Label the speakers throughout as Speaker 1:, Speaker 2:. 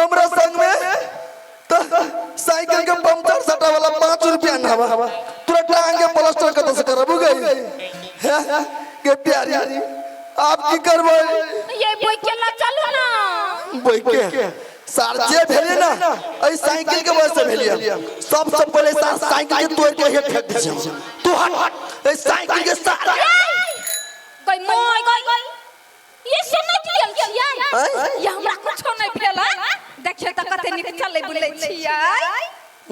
Speaker 1: हमरा संग में तो साइकिल के पंचर सटा वाला 5 रुपया ना हवा तुरंत टांग के प्लास्टर कत से करबू गई के प्यारी आप की करबे
Speaker 2: ये बोई के ला चलो ना
Speaker 1: बोई के सारजे भेले ना ए साइकिल के वजह से भेलिया सबसे पहले साइकिल के तोड़ के हे फेंक दे तू हट ए साइकिल के साथ
Speaker 2: कोई मोय कोई ये से नहीं दियल छियै ये हमरा कुछो नहीं भेला देखिए त कते निक चले बुलै छियै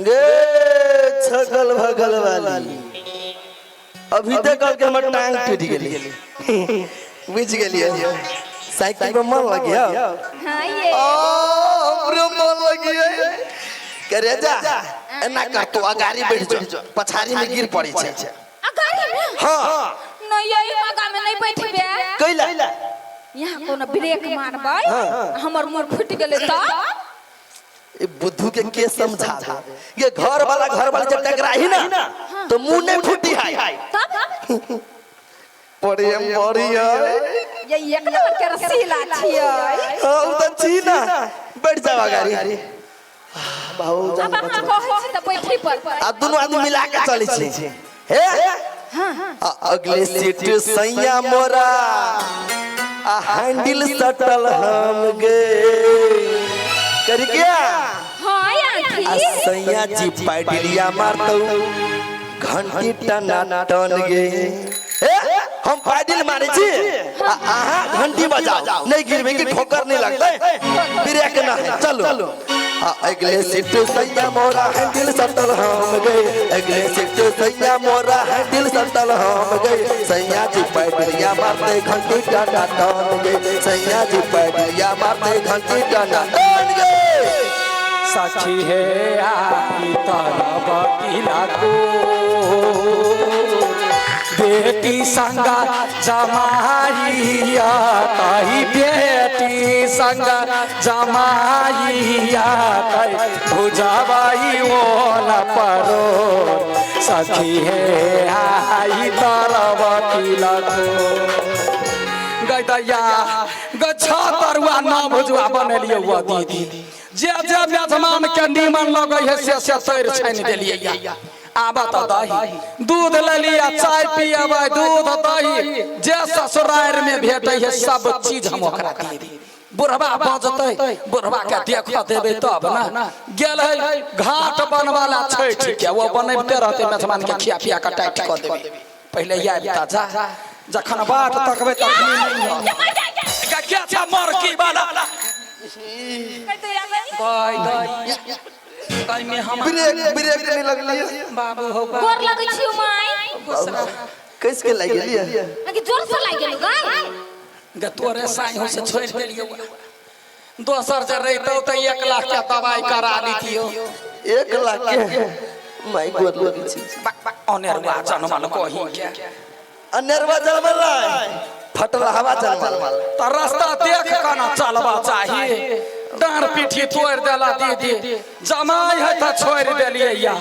Speaker 1: गे छगल भगल वाली अभी तक कल के हमर टांग टूट गेली बुझ गेलिए साइकिल पे मन लग गया
Speaker 2: हां ये
Speaker 1: हमरे मन लग गया करे जा एना का तो अगाड़ी बैठ जा पछाड़ी में गिर पड़ी छे
Speaker 2: अगाड़ी में
Speaker 1: हां
Speaker 2: नहीं यही आगा में नहीं बैठबे
Speaker 1: कैला
Speaker 2: यहाँ कोनो ब्रेक मारबै हमर मोर फुट गेले त
Speaker 1: ए बुद्धू के समझा ये घर वाला जब टकराही ना तो मुंह नहीं फूटी है
Speaker 2: तब
Speaker 1: प्रेम बढ़िया
Speaker 2: ये एक नंबर के रसीला छियै
Speaker 1: हां उ त छी ना बैठ जावा गाड़ी बहुत
Speaker 2: अब हमरा कहै छी त बैठी पर
Speaker 1: आ दोनों आदमी मिला के चलै छी हे हां अगले सीट सैया मोरा आ हैंडल सटल हम गे कर गया
Speaker 2: हां आंटी
Speaker 1: सैया जी पैडलिया मारतौ घंटी टना टन गे हम पैडल मारे छी आहा घंटी बजाओ नहीं गिरबे की ठोकर नहीं लगतै ब्रेक ना चलो अगले सीट सैया मोरा हैंडल सटल हम गए अगले सीट सैया मोरा हैंडल सटल हम गए सैया जी पैडलिया मारते घंटी टना टन गे सैया जी पैडलिया मारते घंटी टना टन गे
Speaker 3: साक्षी है आई तारा वकीला को बेटी संगा जमाइया कही बेटी संगा जमाइया कही भुजाबाई ओला परो सखी है आई तारा वकीला को गैया गछा तरुआ ना भुजवा बनलिए हुआ दीदी जे मेजमान के नीमन लगे है से तैर छानि देलिए आबा तो दही दूध ले लिया चाय पियाबे दूध दही जे ससुराल में भेटै है सब चीज हम ओकरा दे दी बुढ़वा बजतै बुढ़वा के देख देबे तब ना गेल है घाट बनवाला छैठ के वो बनैबते रहते मेजमान के खिया पिया के टाइट कर देबे पहले याद जा जखन बाट तकबे तखनी नहीं क्या मर की वाला गई में हम
Speaker 1: ब्रेक नहीं लगली
Speaker 2: बाबू हो गोर लगै छी माय
Speaker 1: कैसे के लाग गेलिए
Speaker 2: कि जोर से लाग गेलु गई
Speaker 3: ग तोरे साई हो से छोड़ देलियो दोसर जे रहितो त 1 लाख के दवाई करा लीतियो
Speaker 1: 1 लाख के माय गोर लगी छी
Speaker 3: अनेरवा जनमल कहि के
Speaker 1: अनेरवा जनमल फटल हवा जनमल
Speaker 3: त रास्ता देख के ना चलबा चाहिए डांर पीठी तोड़ देला दीदी जमाई है त छोड़ देलिए या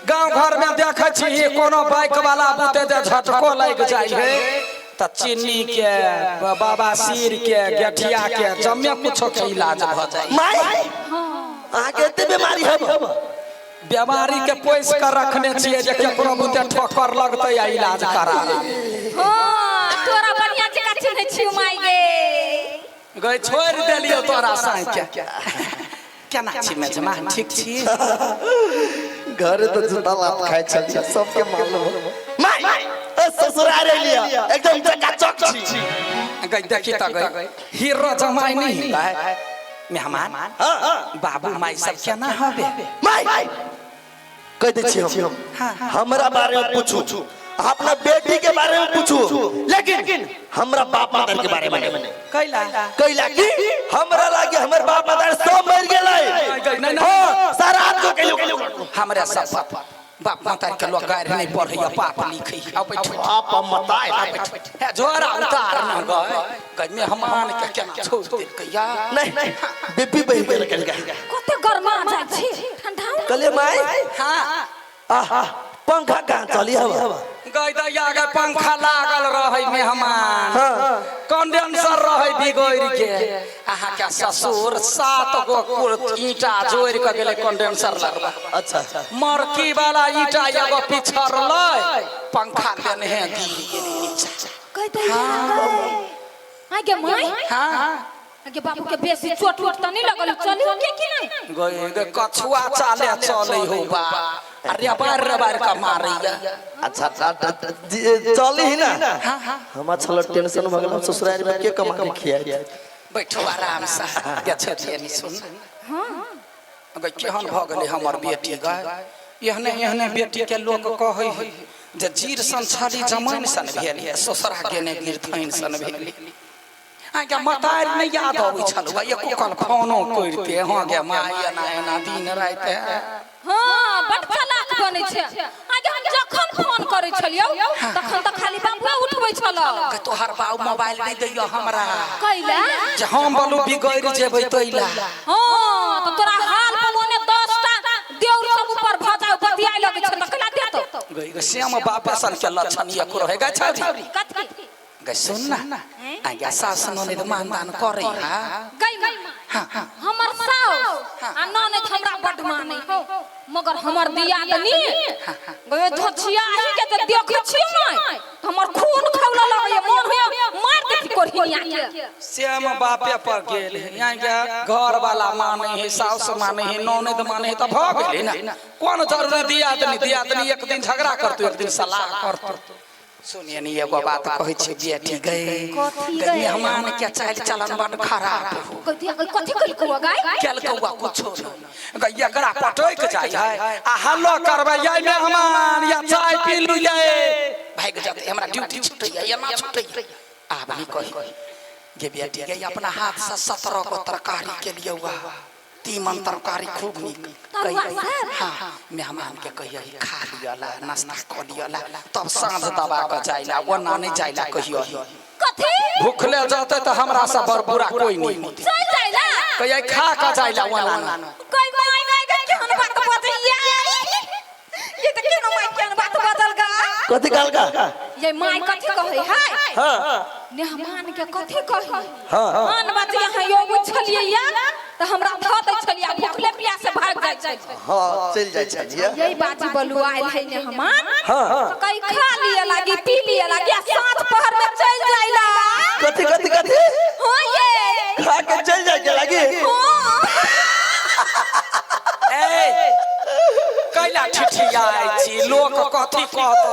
Speaker 3: गांव घर में देखे छी कोनो बाइक वाला बुते जे झटको लाग जाय है त चीनी के बाबा सिर के गेठिया के जम्मे कुछो के इलाज भ जाय
Speaker 1: माय आ के ते बीमारी है
Speaker 3: बीमारी के पोइस कर रखने छिए जे केकरो बुते ठोकर लगतै या इलाज करा
Speaker 2: हां तोरा बढ़िया जगह चिन्है छी माय गे
Speaker 3: गई छोड़ देलियो तोरा साई के केना छी मेजमान ठीक छी
Speaker 1: घर तो जुता लात खाइ छलिए सबके मालूम माय ससुराल लिया एकदम चकाचक छी
Speaker 3: गई देखी त गई हीरो जमाई नहीं है मेहमान बाबू माई सब केना हबे
Speaker 1: माय कह दे छी हम हमरा बारे में पूछू अपना बेटी के बारे में पूछू लेकिन हमरा बाप माता के बारे में
Speaker 3: कैला
Speaker 1: की हमरा लागे हमर बाप माता सब मर गेलै हां सारा आदमी को कहलु
Speaker 3: हमरा सब बाप माता के लोग गायर नहीं पढ़ैया पाप लिखै आ बैठ
Speaker 1: बाप माता
Speaker 3: है जोरा उतार न गए मेहमान के केना छोड़ दे कहिया
Speaker 1: नहीं बीबी बहि बेल कल
Speaker 2: कते गरमा जाय छी ठंडा
Speaker 1: कले माय
Speaker 3: हां
Speaker 1: आहा पंखा कहाँ चली हवा
Speaker 3: गई दैया के पंखा लागल रहे मेहमान कंडेंसर रहे बिगड़ के अहाँ के ससुर 7 गो ईटा जोड़ के गेले कंडेंसर लगवा
Speaker 1: अच्छा
Speaker 3: मरकी वाला ईटा एगो पिछड़लै पंखा देने है गिर गेली नीचा
Speaker 2: कहते आगे माय
Speaker 3: हां
Speaker 2: आगे बाबू के बेसी चोट वोट त नहीं लगल चली के कि नहीं
Speaker 3: गई कछुआ चाले चले हो बा अरे बार का मारैया
Speaker 1: अच्छा चली ही ना हम छल टेंशन भ गेल ससुराल में के कमा के खिया
Speaker 3: बैठो आराम से के छथिए नि सुन हां अगर केहन भ गेलै हमर बेटी गए एहने बेटी के लोग कहै है जे जीर सन छाली जमाइन सन भेल ससुरा गेने गिर थैन सन भेल आगे मतार नहीं याद आबै छलवा एको कल फोनो करते हां गे माय एना दिन रात
Speaker 2: हां बड चालाक बनै छै आगे हम जखन फोन करै छलियौ तखन त खाली बाबुआ उठबै छल
Speaker 3: तोहर बाबू मोबाइल नहीं दैयो हमरा
Speaker 2: कैला
Speaker 3: जे हम बोलू बिगड़ जेबै तैला
Speaker 2: हां त तोरा हाल पवने 10 टा देउर सब ऊपर भजाउ बतियाइ लगै छ त कला देतो
Speaker 3: गई श्याम बाबा सन के लक्षण ये को रहेगा छौरी
Speaker 2: कथि
Speaker 3: गई सुन ना आगे सास ननद मानदान करे
Speaker 2: गई हमर सास आ ननद हमरा बड मानै हो मगर हमर दियादनी गयो धछिया ही के त देख छियो नै हमर खून खौला लगय मन होय मार दे कोरहिया के
Speaker 3: श्याम बापे पर गेल यहाँ के घर वाला माने है सास माने है ननद माने है त भ गेलै ना कोन जरूरी दियादनी एक दिन झगड़ा करतो एक दिन सलाह करतो सुनिए नी एगो बात कहै छै बेटी गई मेहमान के चाल चलन बड़ खराब
Speaker 2: कथि कलको गाय
Speaker 3: केलकौआ कुछो गई एकरा पटोक जाय है आ हल्लो करबै ये मेहमान या चाय पी लू ये भाग जाते हमरा ड्यूटी छुटैया या ना छुटैया आब नहीं कहि गे बेटी गई अपना हाथ से 17 गो तरकारी के लिए हुआ तीमन तरकारी खूब नीक हां मेहमान के कहियो खा लियला नाश्ता कर लियला तब साँझ दबा के जाइला ओना नहीं जाइला कहियो
Speaker 2: कथि
Speaker 3: भूखले जाते त हमरा से बड़ बुरा कोई नहीं
Speaker 2: चल जाइला
Speaker 3: कहियो खा के जाइला ओना
Speaker 2: कोई माय गई केहन बात बतैया ये त केहन माय केहन बात बदल गा
Speaker 1: कथि कहलका
Speaker 2: ये माय कथि कहै है
Speaker 1: हां
Speaker 2: मेहमान के कथि कहि
Speaker 1: हां
Speaker 2: मान बात यहाँ यो बुझलिए या त हमरा ध दै छलिया भूखले प्यास से भाग जाय छै
Speaker 1: हां चल जाय छलिए
Speaker 2: यही बाजी बोलू आइल है मेहमान
Speaker 1: हां
Speaker 2: कई खा लिए लागी पी लिए लागी साँझ पहर में चल जाइला
Speaker 1: कथि
Speaker 2: हां ये
Speaker 1: खा के चल जाय के लागी
Speaker 3: ए कैला ठिठियाई छी लोग कथि कहतो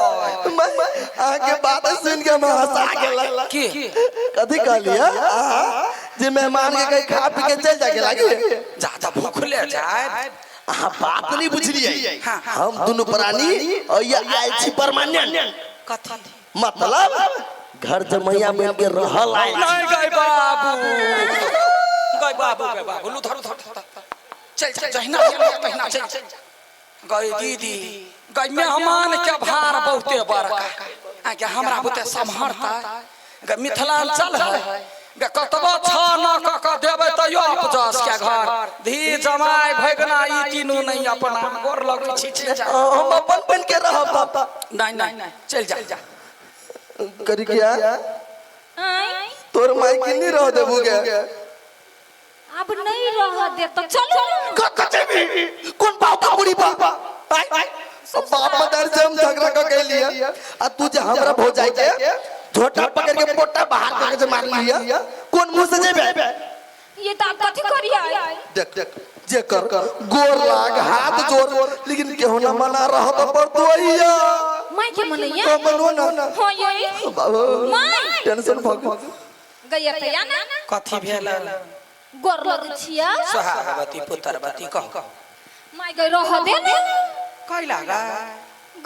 Speaker 1: आगे बात सुन के मैं हंसा गेल
Speaker 3: की
Speaker 1: कथि कहलिए जे मेहमान के कहीं खा पी के चल जाके लागी
Speaker 3: ज्यादा भूखले जाए
Speaker 1: बात नहीं बुझलिए हम दोनों प्राणी और ये आयल छी परमानेंट
Speaker 3: कथि
Speaker 1: मतलब घर जमैया मिल के रहल आयल
Speaker 3: नहीं गई बाबू लू धर चल जहिना तहिना चल गई दीदी गई मेहमान के भार बहुते बड़का आगे हमरा बुते सम्हरता गई मिथिलांचल है कतबो छ न क देबै तयो अपजस के घर धी जमाई भगना ई तीनू नहीं अपना गोर लगै छी
Speaker 1: हम अपन बन के रहब
Speaker 3: नहीं चल जा
Speaker 1: करी क्या तोर माई के नहीं रह देबू गे
Speaker 2: अब नहीं रह दे तो चलो
Speaker 1: कचबी कौन बाप का बुढ़ी बाप बाप मदर से हम झगड़ा कर के लिए आ तू जे हमरा भो जाय के झोटा पकड़ के पोटा बाहर करके जे मार लिया कौन मुंह से जेबे
Speaker 2: ये त कथि करिया
Speaker 1: देख जे कर गोर लाग हाथ जोड़ लेकिन केहू ना मना रह तो पर तोइया
Speaker 2: माय के मनैया
Speaker 1: तो मनो ना
Speaker 2: हो ये
Speaker 1: बाबू
Speaker 2: माय
Speaker 1: टेंशन भग
Speaker 2: गया त या ना
Speaker 3: कथि भेल
Speaker 2: गोर लग छिया
Speaker 3: सोहागवती पुत्रवती कह
Speaker 2: माय गई रह दे ना
Speaker 3: कैला गा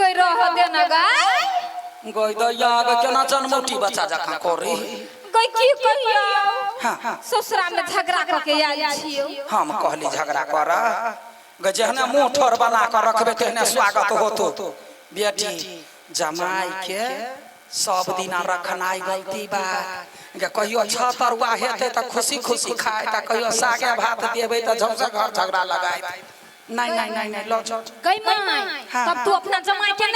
Speaker 2: गई रह दे ना गाय
Speaker 3: गई दैया के केना जनमुटी बच्चा जका करी
Speaker 2: गई की कहिया
Speaker 3: हां
Speaker 2: ससुरा में झगड़ा करके आइल छियो
Speaker 3: हम कहली झगड़ा कर गजहने मुंह ठोर बना कर रखबे तेहने स्वागत होतो बेटी जमाई के सब दिना रखनाई गलती बात गे कहियो छतरुआ हेते त खुशी खुशी खाए त कहियो सागे भात देबे त झमसा घर झगड़ा लगाए नहीं लो
Speaker 2: गई माय तब तू अपना जमाई के